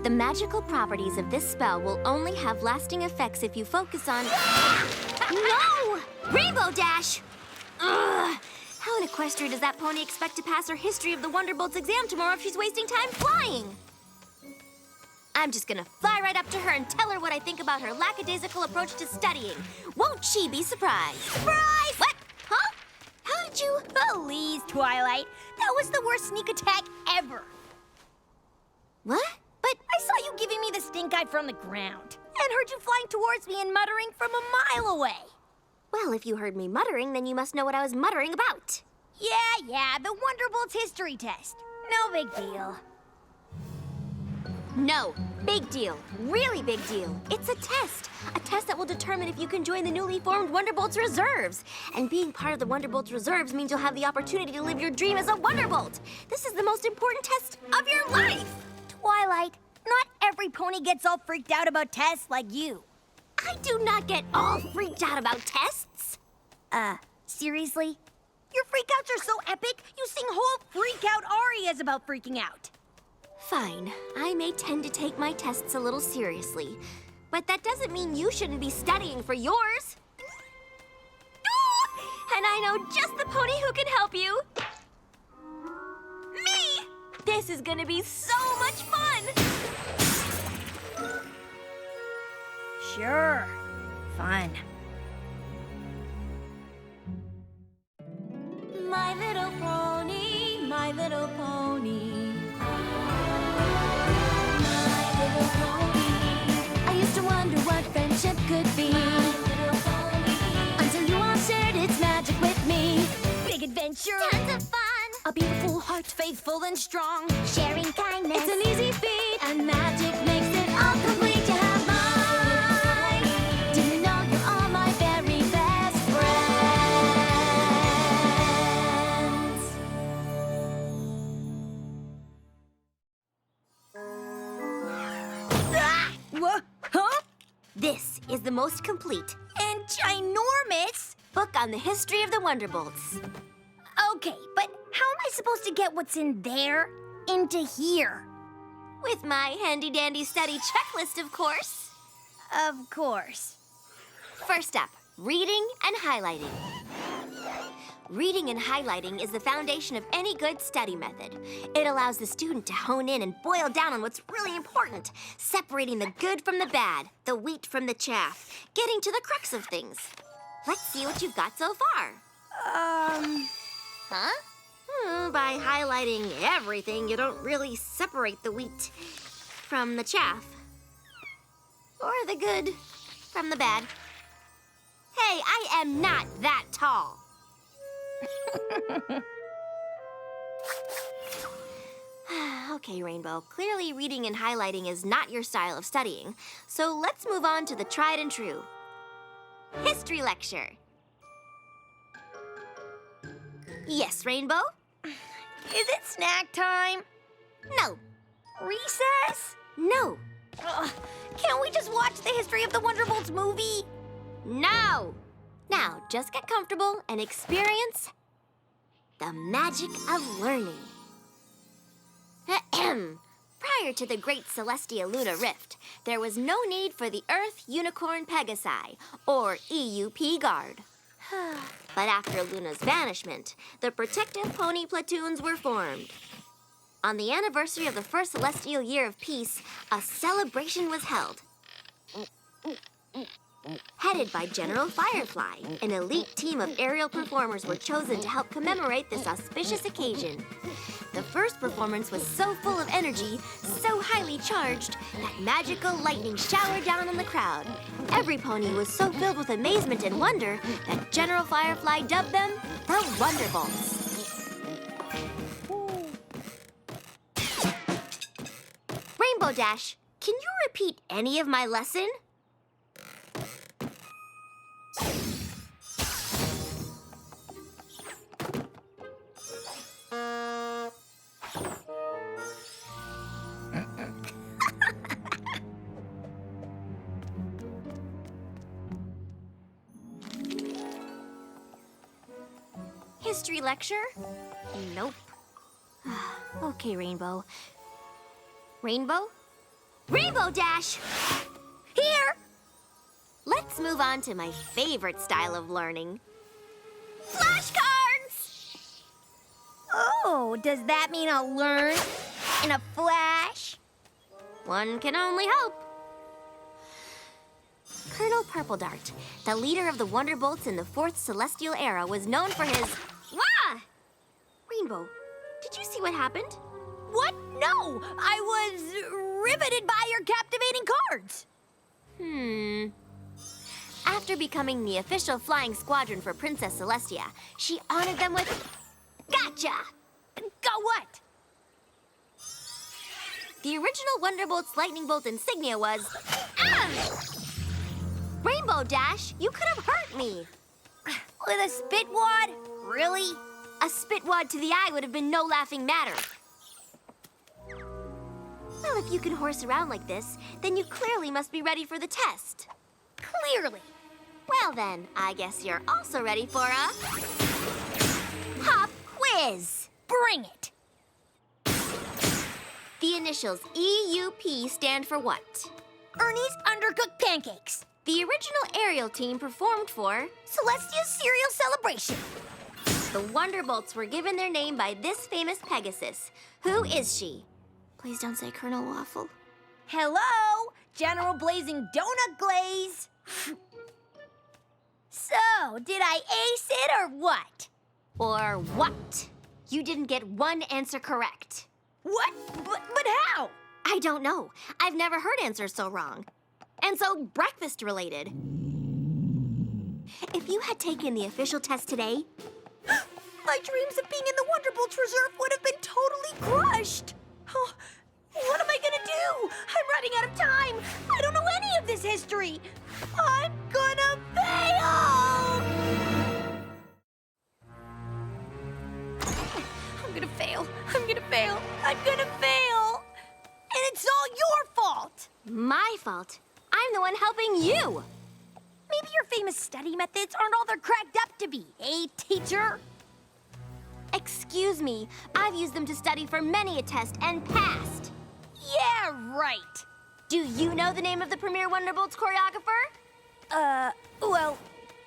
The magical properties of this spell will only have lasting effects if you focus on... No! Rainbow Dash! Ugh! How in Equestria does that pony expect to pass her History of the Wonderbolts exam tomorrow if she's wasting time flying? I'm just gonna fly right up to her and tell her what I think about her lackadaisical approach to studying. Won't she be surprised? Surprise! What? Huh? How did you... Please, Twilight. That was the worst sneak attack ever. What? But I saw you giving me the stink eye from the ground. And heard you flying towards me and muttering from a mile away. Well, if you heard me muttering, then you must know what I was muttering about. Yeah, the Wonderbolts history test. No big deal. No, big deal. Really big deal. It's a test. A test that will determine if you can join the newly formed Wonderbolts Reserves. And being part of the Wonderbolts Reserves means you'll have the opportunity to live your dream as a Wonderbolt. This is the most important test of your life. Twilight, not every pony gets all freaked out about tests like you. I do not get all freaked out about tests. Seriously? Your freakouts are so epic, you sing whole freak-out arias about freaking out. Fine. I may tend to take my tests a little seriously, but that doesn't mean you shouldn't be studying for yours. And I know just the pony who can help you. Me! This is gonna be so much fun! Sure. Fun. My little pony, my little pony. My little pony. I used to wonder what friendship could be. My little pony. Until you all shared its magic with me. Big adventure. Tons of fun. A beautiful heart, faithful and strong. Sharing kindness. It's an easy feat. And magic makes it all complete. You have mine. Do you know you're all my very best friends. What? Huh? This is the most complete And ginormous? book on the history of the Wonderbolts. Okay, but how am I supposed to get what's in there into here? With my handy-dandy study checklist, of course. Of course. First up, reading and highlighting. Reading and highlighting is the foundation of any good study method. It allows the student to hone in and boil down on what's really important, separating the good from the bad, the wheat from the chaff, getting to the crux of things. Let's see what you've got so far. Huh? By highlighting everything, you don't really separate the wheat from the chaff. Or the good from the bad. Hey, I am not that tall. Okay, Rainbow. Clearly reading and highlighting is not your style of studying. So let's move on to the tried and true. History lecture. Yes, Rainbow? Is it snack time? No. Recess? No. Ugh, can't we just watch the History of the Wonderbolts movie? No. Now, just get comfortable and experience the magic of learning. Ahem. Prior to the Great Celestia Luna Rift, there was no need for the Earth Unicorn Pegasi, or EUP Guard. But after Luna's vanishment, the protective pony platoons were formed. On the anniversary of the first celestial year of peace, a celebration was held. Headed by General Firefly, an elite team of aerial performers were chosen to help commemorate this auspicious occasion. The first performance was so full of energy, so highly charged, that magical lightning showered down on the crowd. Every pony was so filled with amazement and wonder that General Firefly dubbed them the Wonderbolts. Rainbow Dash, can you repeat any of my lesson? History lecture? Nope. Okay, Rainbow. Rainbow? Rainbow Dash! Here! Let's move on to my favorite style of learning. Flashcards! Oh, does that mean I'll learn in a flash? One can only hope. Colonel Purpledart, the leader of the Wonderbolts in the Fourth Celestial Era, was known for his... Wah! Rainbow, did you see what happened? What? No! I was riveted by your captivating cards. After becoming the official flying squadron for Princess Celestia, she honored them with... Gotcha! Got what? The original Wonderbolt's lightning bolt insignia was... Rainbow Dash, you could have hurt me. With a spit wad? Really? A spit wad to the eye would have been no laughing matter. Well, if you can horse around like this, then you clearly must be ready for the test. Clearly. Well then, I guess you're also ready for a... pop quiz. Bring it. The initials EUP stand for what? Ernie's Undercooked Pancakes. The original aerial team performed for... Celestia's Cereal Celebration. The Wonderbolts were given their name by this famous Pegasus. Who is she? Please don't say Colonel Waffle. Hello, General Blazing Donut Glaze. So, did I ace it or what? Or what? You didn't get one answer correct. What? But how? I don't know. I've never heard answers so wrong. And so breakfast related. If you had taken the official test today... My dreams of being in the Wonderbolts Reserve would have been totally crushed. Oh, what am I gonna do? I'm running out of time. I don't know any of this history. I'm gonna fail! I'm gonna fail. I'm gonna fail. I'm gonna fail. And it's all your fault. My fault? I'm the one helping you. Maybe your famous study methods aren't all they're cracked up to be, eh, teacher? Excuse me, I've used them to study for many a test and passed. Yeah, right. Do you know the name of the premier Wonderbolts choreographer? Well,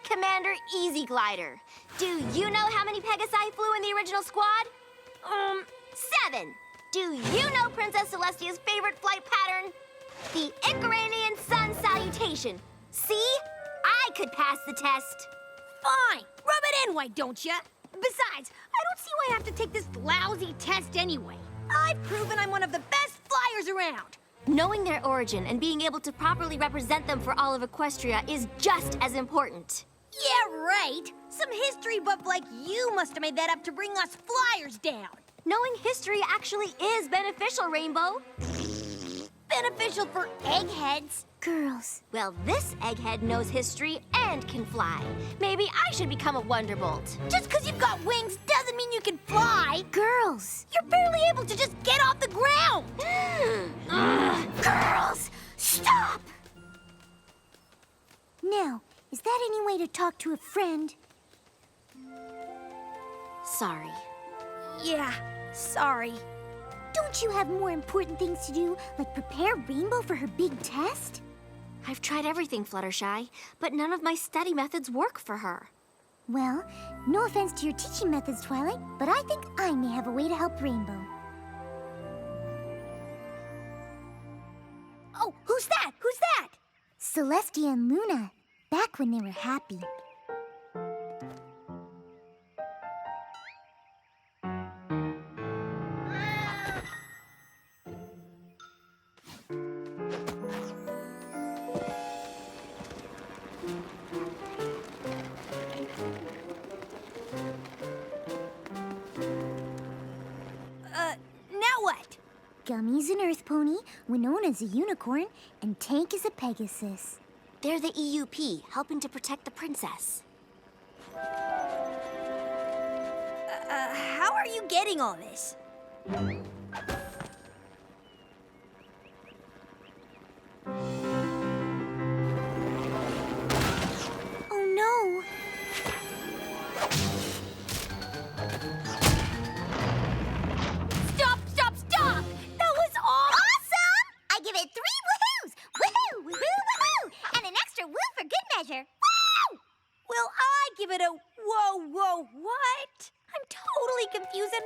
Commander Easy Glider. Do you know how many Pegasi flew in the original squad? 7. Do you know Princess Celestia's favorite flight pattern? The Icaranian sun salutation. See? I could pass the test. fine. Rub it in, why don't ya? Besides, I don't see why I have to take this lousy test anyway. I've proven I'm one of the best flyers around. Knowing their origin and being able to properly represent them for all of Equestria is just as important. Yeah, right. Some history buff like you must have made that up to bring us flyers down. Knowing history actually is beneficial, Rainbow. Beneficial for eggheads. Girls. Well, this egghead knows history and can fly. Maybe I should become a Wonderbolt. Just because you've got wings doesn't mean you can fly. Girls. You're barely able to just get off the ground. Girls, stop! Now, is that any way to talk to a friend? Sorry. Yeah, sorry. Don't you have more important things to do, like prepare Rainbow for her big test? I've tried everything, Fluttershy, but none of my study methods work for her. Well, no offense to your teaching methods, Twilight, but I think I may have a way to help Rainbow. Oh, who's that? Who's that? Celestia and Luna, back when they were happy. Now what? Gummy's an earth pony, Winona's a unicorn, and Tank is a Pegasus. They're the EUP, helping to protect the princess. How are you getting all this? Oh no! Stop! Stop! Stop! That was awesome! Awesome! I give it 3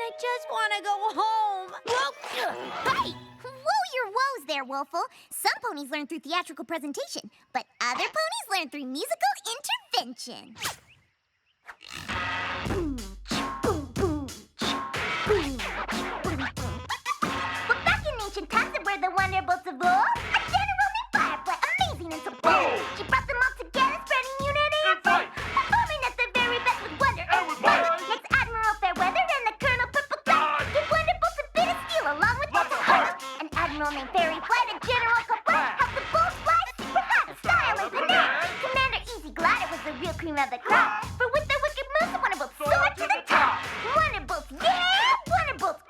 I just want to go home. Whoa! Hey! Whoa your woes there, Wolfle. Some ponies learn through theatrical presentation, but other ponies learn through musical intervention. Well, back in ancient times, there were the wonderbolts of old. A general named Firefly, amazing and so bold. She brought them all together, spreading unity and fight, performing at their very best with wonder and might. Next, Admiral Fairweather and the Colonel Purple Dot give wonderbolts a bit of steel along with lots of heart. An admiral named Fairy Flight and General Kaput helped the bolts fly super high style and panache. Commander Easy Glider was the real cream of the crop, for with their wicked moves, the wonderbolts soared to the top. Wonderbolts, yeah! Wonderbolts,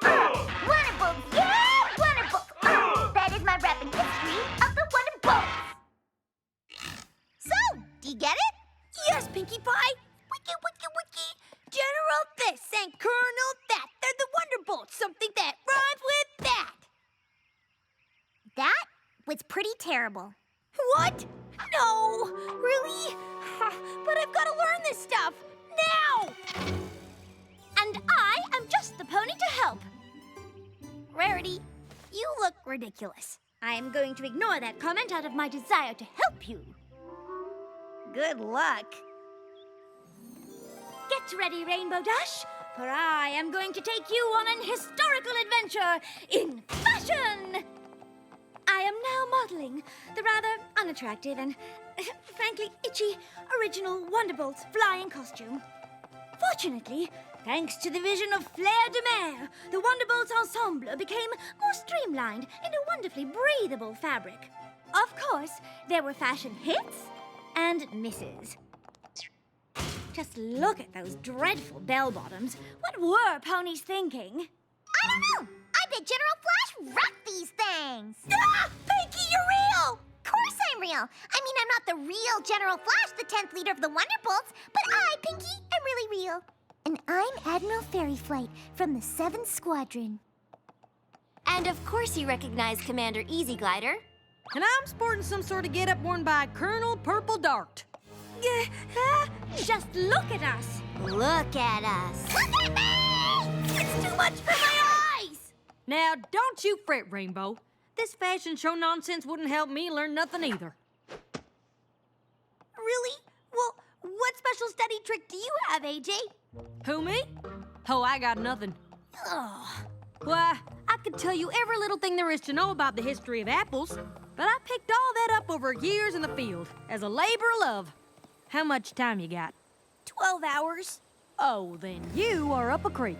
Wonderbolts, yeah! Wonderbolts, That is my rapping history of the Wonderbolts. So, do you get it? Yes, Pinkie Pie. Wiki, wiki, wiki. General this and Colonel that. They're the Wonderbolts. Something that rhymes with that. That was pretty terrible. What? No, really? But I've got to learn this stuff now. And I am just the pony to help. Rarity, you look ridiculous. I am going to ignore that comment out of my desire to help you. Good luck. Get ready, Rainbow Dash, for I am going to take you on an historical adventure in fashion. I am now modeling the rather unattractive and, frankly, itchy original Wonderbolts flying costume. Fortunately, thanks to the vision of Flair de Mer, the Wonderbolts ensemble became more streamlined in a wonderfully breathable fabric. Of course, there were fashion hits and misses. Just look at those dreadful bell-bottoms. What were ponies thinking? I don't know. I bet General Flash rocked these things. Ah! Pinkie, you're real! Of course I'm real. I mean, I'm not the real General Flash, the 10th leader of the Wonderbolts, but I, Pinkie, am really real. And I'm Admiral Fairy Flight from the 7th Squadron. And of course you recognize Commander Easy Glider. And I'm sporting some sort of get-up worn by Colonel Purple Dart. Just look at us. Look at us. Look at me! It's too much for my eyes. Now, don't you fret, Rainbow. This fashion show nonsense wouldn't help me learn nothing either. Really? Well, what special study trick do you have, AJ? Who, me? Oh, I got nothing. Ugh. Why, I could tell you every little thing there is to know about the history of apples, but I picked all that up over years in the field as a labor of love. How much time you got? 12 hours. Oh, then you are up a creek.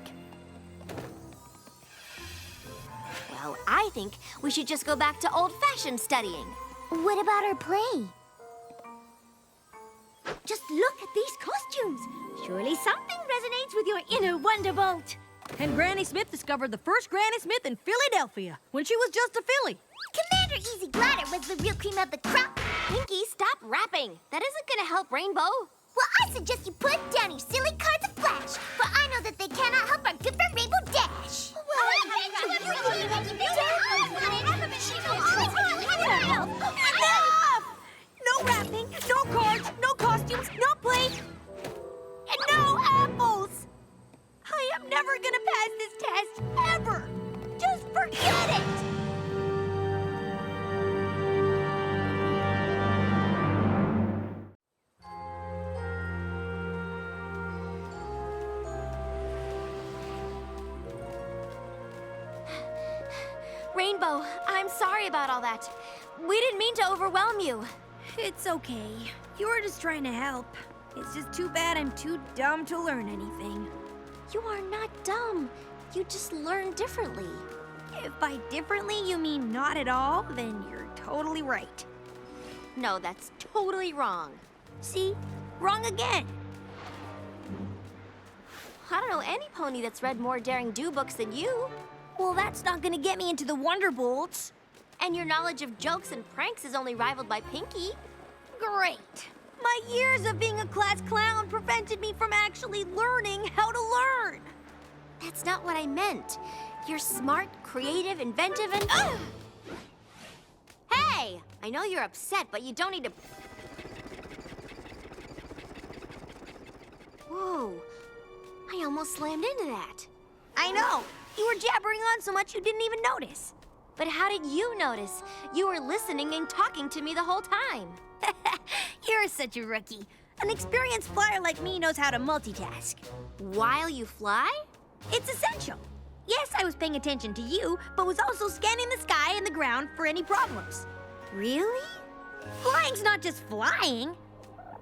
Well, I think we should just go back to old-fashioned studying. What about our play? Just look at these costumes. Surely something resonates with your inner Wonderbolt. And Granny Smith discovered the first Granny Smith in Philadelphia when she was just a filly. Commander Easy Glider was the real cream of the crop. Pinkie, stop rapping. That isn't gonna help Rainbow. Well, I suggest you put down your silly cards of Flash, for I know that they cannot help our good friend Rainbow Dash. Enough! No rapping, no cards, no costumes, no play, and no apples. I am never gonna pass this test, ever. Just forget it. Rainbow, I'm sorry about all that. We didn't mean to overwhelm you. It's okay. You were just trying to help. It's just too bad I'm too dumb to learn anything. You are not dumb. You just learn differently. If by differently you mean not at all, then you're totally right. No, that's totally wrong. See? Wrong again. I don't know any pony that's read more Daring Do books than you. Well, that's not gonna get me into the Wonderbolts. And your knowledge of jokes and pranks is only rivaled by Pinkie. Great. My years of being a class clown prevented me from actually learning how to learn. That's not what I meant. You're smart, creative, inventive, and... Hey! I know you're upset, but you don't need to... Whoa. I almost slammed into that. I know. You were jabbering on so much you didn't even notice. But how did you notice? You were listening and talking to me the whole time. You're such a rookie. An experienced flyer like me knows how to multitask. While you fly? It's essential. Yes, I was paying attention to you, but was also scanning the sky and the ground for any problems. Really? Flying's not just flying.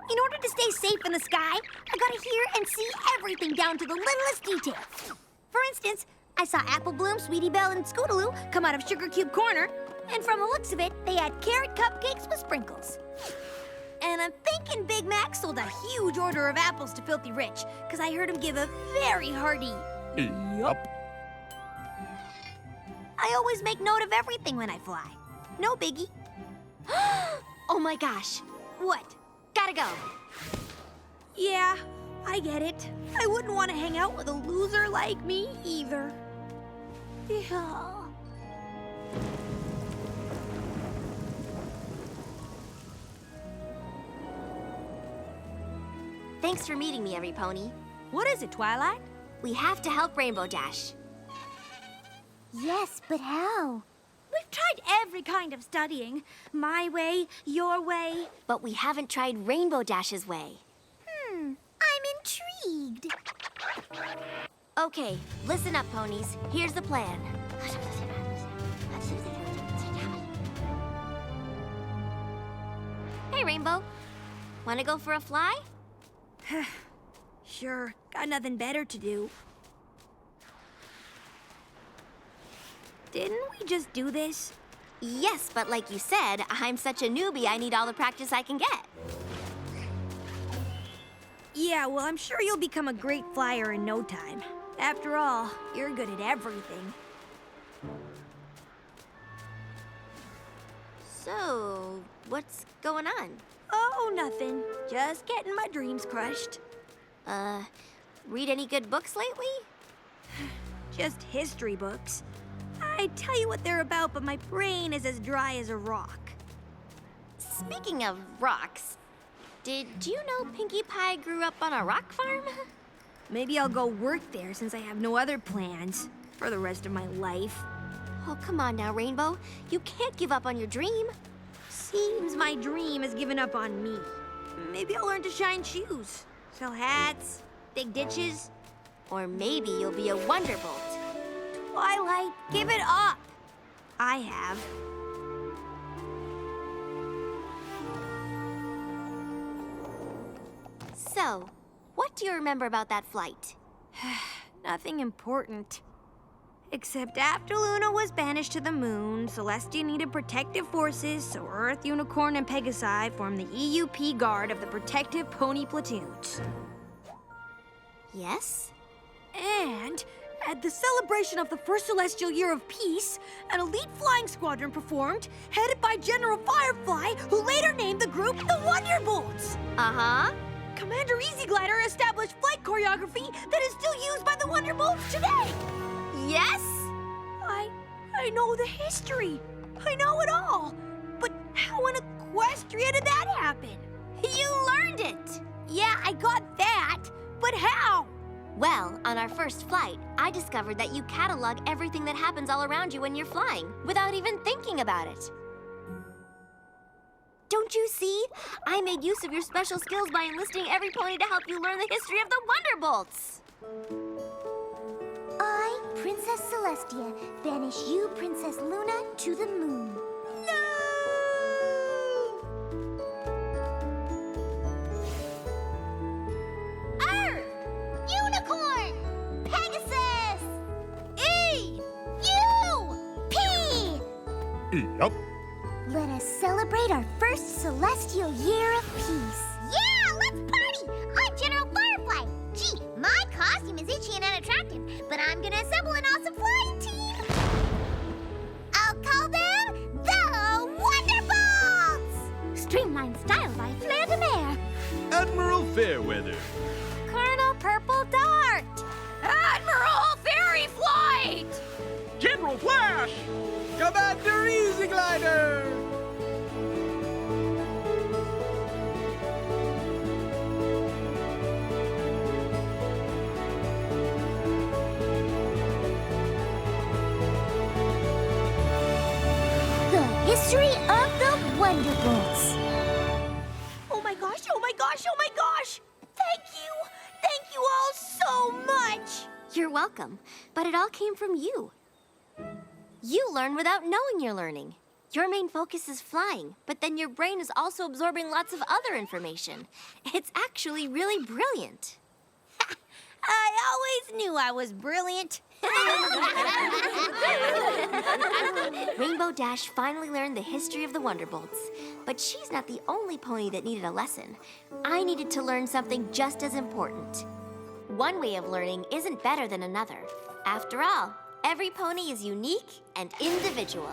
In order to stay safe in the sky, I gotta hear and see everything down to the littlest detail. For instance, I saw Apple Bloom, Sweetie Belle, and Scootaloo come out of Sugar Cube Corner, and from the looks of it, they had carrot cupcakes with sprinkles. And I'm thinking Big Mac sold a huge order of apples to Filthy Rich, because I heard him give a very hearty Yup. I always make note of everything when I fly. No biggie. Oh my gosh. What? Gotta go. Yeah, I get it. I wouldn't want to hang out with a loser like me either. Yeah. Thanks for meeting me, Every Pony. What is it, Twilight? We have to help Rainbow Dash. Yes, but how? We've tried every kind of studying. My way, your way. But we haven't tried Rainbow Dash's way. I'm intrigued. Okay, listen up, ponies. Here's the plan. Hey, Rainbow. Wanna go for a fly? Sure, got nothing better to do. Didn't we just do this? Yes, but like you said, I'm such a newbie, I need all the practice I can get. Yeah, well, I'm sure you'll become a great flyer in no time. After all, you're good at everything. So, what's going on? Oh, nothing. Just getting my dreams crushed. Read any good books lately? Just history books. I tell you what they're about, but my brain is as dry as a rock. Speaking of rocks, did you know Pinkie Pie grew up on a rock farm? Maybe I'll go work there since I have no other plans for the rest of my life. Oh, come on now, Rainbow. You can't give up on your dream. Seems my dream has given up on me. Maybe I'll learn to shine shoes, sell hats, dig ditches. Or maybe you'll be a Wonderbolt. Twilight, give it up. I have. So, what do you remember about that flight? Nothing important. Except after Luna was banished to the moon, Celestia needed protective forces, so Earth, Unicorn, and Pegasi formed the EUP Guard of the Protective Pony Platoons. Yes? And at the celebration of the first celestial year of peace, an elite flying squadron performed, headed by General Firefly, who later named the group the Wonderbolts. Uh-huh. Commander Easy Glider established flight choreography that is still used by the Wonderbolts today. Yes? I know the history. I know it all. But how in Equestria did that happen? You learned it! Yeah, I got that. But how? Well, on our first flight, I discovered that you catalog everything that happens all around you when you're flying, without even thinking about it. Don't you see? I made use of your special skills by enlisting Every Pony to help you learn the history of the Wonderbolts. I, Princess Celestia, banish you, Princess Luna, to the moon. Earth! Unicorn! Pegasus! E! U! P! Yup. Let us celebrate our first celestial year of peace. Yeah, let's party! I'm General Firefly. Gee, my costume is itchy and unattractive, but I'm gonna assemble an awesome flying team. I'll call them the Wonderbolts! Streamlined style by Flair de Mer. Admiral Fairweather. Colonel Purple Dart. Admiral Fairy Flight. General Flash. Commander Easy Glider. history of the Wonderbolts. Oh my gosh, oh my gosh, oh my gosh! Thank you! Thank you all so much! You're welcome, but it all came from you. You learn without knowing you're learning. Your main focus is flying, but then your brain is also absorbing lots of other information. It's actually really brilliant. I always knew I was brilliant. Rainbow Dash finally learned the history of the Wonderbolts, but she's not the only pony that needed a lesson. I needed to learn something just as important. One way of learning isn't better than another. After all, every pony is unique and individual.